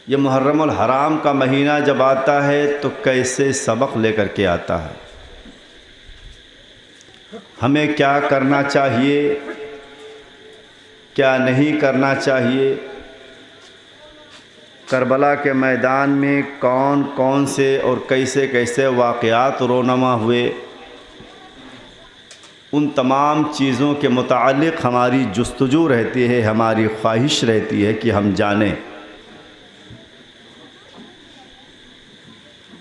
یہ محرم الحرام کا مہینہ جب آتا ہے تو کیسے سبق لے کر کے آتا ہے، ہمیں کیا کرنا چاہیے، کیا نہیں کرنا چاہیے، کربلا کے میدان میں کون کون سے اور کیسے کیسے واقعات رونما ہوئے، ان تمام چیزوں کے متعلق ہماری جستجو رہتی ہے، ہماری خواہش رہتی ہے کہ ہم جانیں۔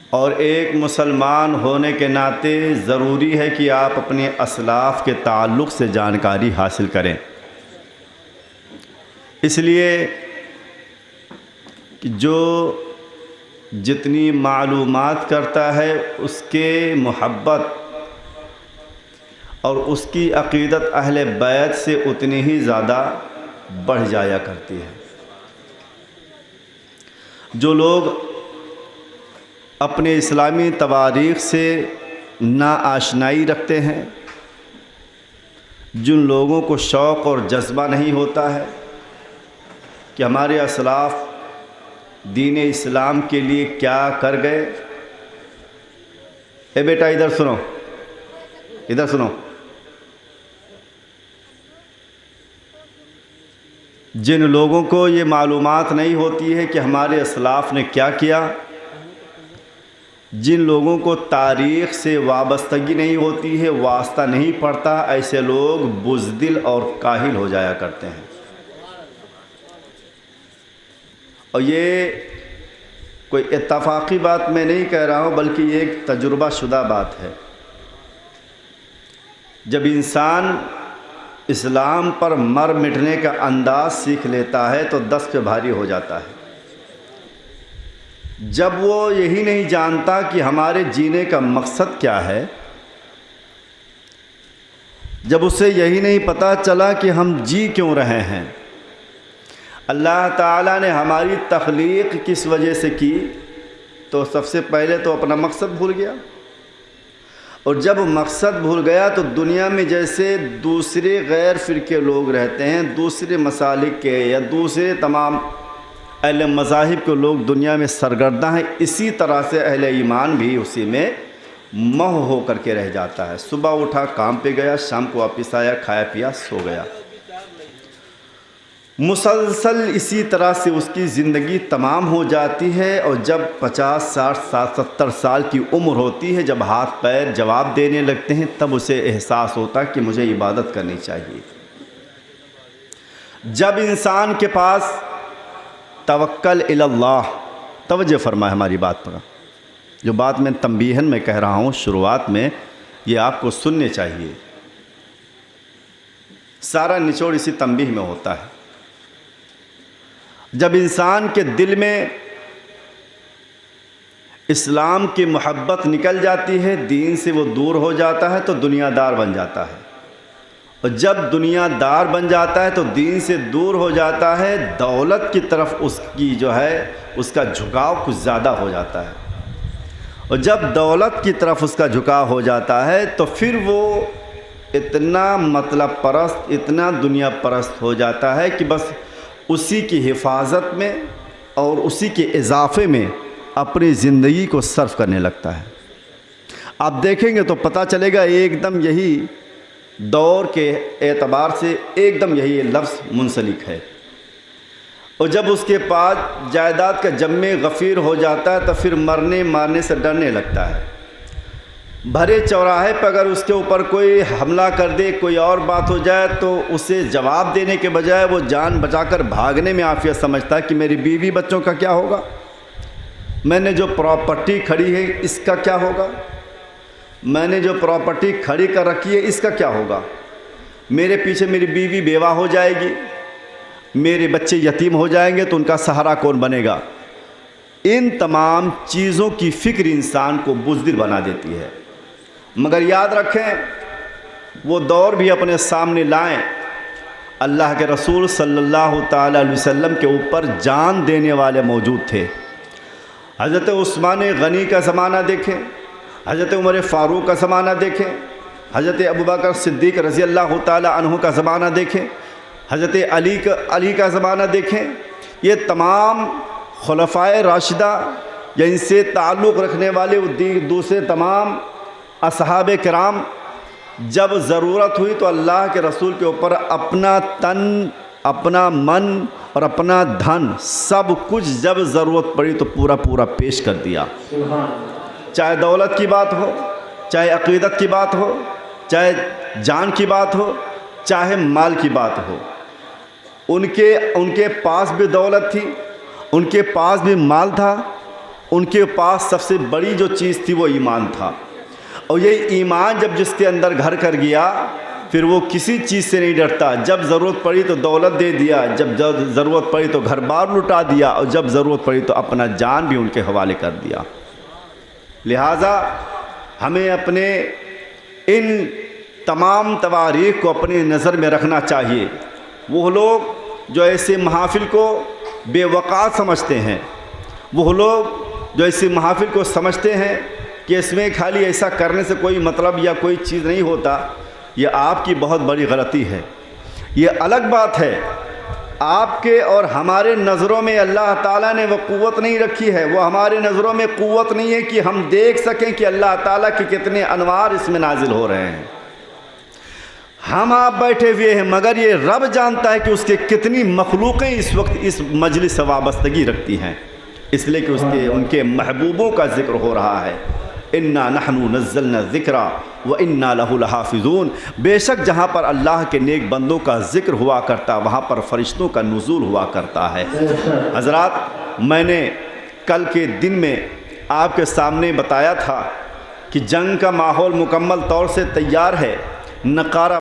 اور ایک مسلمان ہونے کے ناطے ضروری ہے کہ آپ اپنے اسلاف کے تعلق سے جانکاری حاصل کریں، اس لیے کہ جو جتنی معلومات کرتا ہے اس کے محبت اور اس کی عقیدت اہل بیت سے اتنی ہی زیادہ بڑھ جایا کرتی ہے۔ جو لوگ اپنے اسلامی تواریخ سے ناآشنائی رکھتے ہیں، جن لوگوں کو شوق اور جذبہ نہیں ہوتا ہے کہ ہمارے اسلاف دین اسلام کے لیے کیا کر گئے، اے بیٹا ادھر سنو، ادھر سنو، جن لوگوں کو یہ معلومات نہیں ہوتی ہے کہ ہمارے اسلاف نے کیا کیا، جن لوگوں کو تاریخ سے وابستگی نہیں ہوتی ہے، واسطہ نہیں پڑتا، ایسے لوگ بزدل اور کاہل ہو جایا کرتے ہیں۔ اور یہ کوئی اتفاقی بات میں نہیں کہہ رہا ہوں، بلکہ یہ ایک تجربہ شدہ بات ہے۔ جب انسان اسلام پر مر مٹنے کا انداز سیکھ لیتا ہے تو دست پہ بھاری ہو جاتا ہے۔ جب وہ یہی نہیں جانتا کہ ہمارے جینے کا مقصد کیا ہے، جب اسے یہی نہیں پتہ چلا کہ ہم جی کیوں رہے ہیں، اللہ تعالیٰ نے ہماری تخلیق کس وجہ سے کی، تو سب سے پہلے تو اپنا مقصد بھول گیا۔ اور جب مقصد بھول گیا تو دنیا میں جیسے دوسرے غیر فرقے لوگ رہتے ہیں، دوسرے مسالک کے یا دوسرے تمام اہل مذاہب کے لوگ دنیا میں سرگرداں ہیں، اسی طرح سے اہل ایمان بھی اسی میں مہو ہو کر کے رہ جاتا ہے۔ صبح اٹھا کام پہ گیا، شام کو واپس آیا، کھایا پیا سو گیا، مسلسل اسی طرح سے اس کی زندگی تمام ہو جاتی ہے۔ اور جب 50 60 70 سال کی عمر ہوتی ہے، جب ہاتھ پیر جواب دینے لگتے ہیں، تب اسے احساس ہوتا ہے کہ مجھے عبادت کرنی چاہیے۔ جب انسان کے پاس توکل الی اللہ، توجہ فرمائے ہماری بات پر، جو بات میں تنبیہن میں کہہ رہا ہوں شروعات میں، یہ آپ کو سننے چاہیے، سارا نچوڑ اسی تنبیہ میں ہوتا ہے۔ جب انسان کے دل میں اسلام کی محبت نکل جاتی ہے، دین سے وہ دور ہو جاتا ہے تو دنیا دار بن جاتا ہے، اور جب دنیا دار بن جاتا ہے تو دین سے دور ہو جاتا ہے، دولت کی طرف اس کی جو ہے اس کا جھکاؤ کچھ زیادہ ہو جاتا ہے۔ اور جب دولت کی طرف اس کا جھکاؤ ہو جاتا ہے تو پھر وہ اتنا مطلب پرست، اتنا دنیا پرست ہو جاتا ہے کہ بس اسی کی حفاظت میں اور اسی کے اضافے میں اپنی زندگی کو صرف کرنے لگتا ہے۔ آپ دیکھیں گے تو پتہ چلے گا ایک دم یہی دور کے اعتبار سے ایک دم یہی لفظ منسلک ہے۔ اور جب اس کے پاس جائیداد کا جمع غفیر ہو جاتا ہے تو پھر مرنے مارنے سے ڈرنے لگتا ہے۔ بھرے چوراہے پہ اگر اس کے اوپر کوئی حملہ کر دے، کوئی اور بات ہو جائے تو اسے جواب دینے کے بجائے وہ جان بچا کر بھاگنے میں عافیت سمجھتا ہے کہ میری بیوی بچوں کا کیا ہوگا، میں نے جو پراپرٹی کھڑی ہے اس کا کیا ہوگا، میں نے جو پراپرٹی کھڑی کر رکھی ہے اس کا کیا ہوگا، میرے پیچھے میری بیوی بیوہ ہو جائے گی، میرے بچے یتیم ہو جائیں گے تو ان کا سہارا کون بنے گا۔ ان تمام چیزوں کی فکر انسان کو بزدل بنا دیتی ہے۔ مگر یاد رکھیں وہ دور بھی اپنے سامنے لائیں، اللہ کے رسول صلی اللہ تعالی علیہ وسلم کے اوپر جان دینے والے موجود تھے۔ حضرت عثمان غنی کا زمانہ دیکھیں، حضرت عمر فاروق کا زمانہ دیکھیں، حضرت ابوبکر صدیق رضی اللہ تعالی عنہ کا زمانہ دیکھیں، حضرت علی کا زمانہ دیکھیں۔ یہ تمام خلفائے راشدہ یا ان سے تعلق رکھنے والے دوسرے تمام اصحاب کرام جب ضرورت ہوئی تو اللہ کے رسول کے اوپر اپنا تن، اپنا من اور اپنا دھن سب کچھ جب ضرورت پڑی تو پورا پیش کر دیا. چاہے دولت کی بات ہو، چاہے عقیدت کی بات ہو، چاہے جان کی بات ہو، چاہے مال کی بات ہو. ان کے پاس بھی دولت تھی، ان کے پاس بھی مال تھا، ان کے پاس سب سے بڑی جو چیز تھی وہ ایمان تھا. اور یہ ایمان جب جس کے اندر گھر کر گیا پھر وہ کسی چیز سے نہیں ڈرتا. جب ضرورت پڑی تو دولت دے دیا، جب ضرورت پڑی تو گھر بار لٹا دیا، اور جب ضرورت پڑی تو اپنا جان بھی ان کے حوالے کر دیا. لہٰذا ہمیں اپنے ان تمام تواریخ کو اپنی نظر میں رکھنا چاہیے. وہ لوگ جو ایسے محافل کو بے وقار سمجھتے ہیں، وہ لوگ جو ایسے محافل کو سمجھتے ہیں کہ اس میں خالی ایسا کرنے سے کوئی مطلب یا کوئی چیز نہیں ہوتا، یہ آپ کی بہت بڑی غلطی ہے. یہ الگ بات ہے، آپ کے اور ہمارے نظروں میں اللہ تعالیٰ نے وہ قوت نہیں رکھی ہے، وہ ہمارے نظروں میں قوت نہیں ہے کہ ہم دیکھ سکیں کہ اللہ تعالیٰ کے کتنے انوار اس میں نازل ہو رہے ہیں. ہم آپ بیٹھے ہوئے ہیں، مگر یہ رب جانتا ہے کہ اس کے کتنی مخلوقیں اس وقت اس مجلس سے وابستگی رکھتی ہیں، اس لیے کہ ان کے محبوبوں کا ذکر ہو رہا ہے. انا نحن نزلنا الذکر وانا لہ لحافظون. بے شک جہاں پر اللہ کے نیک بندوں کا ذکر ہوا کرتا وہاں پر فرشتوں کا نزول ہوا کرتا ہے. حضرات، میں نے کل کے دن میں آپ کے سامنے بتایا تھا کہ جنگ کا ماحول مکمل طور سے تیار ہے. نقارہ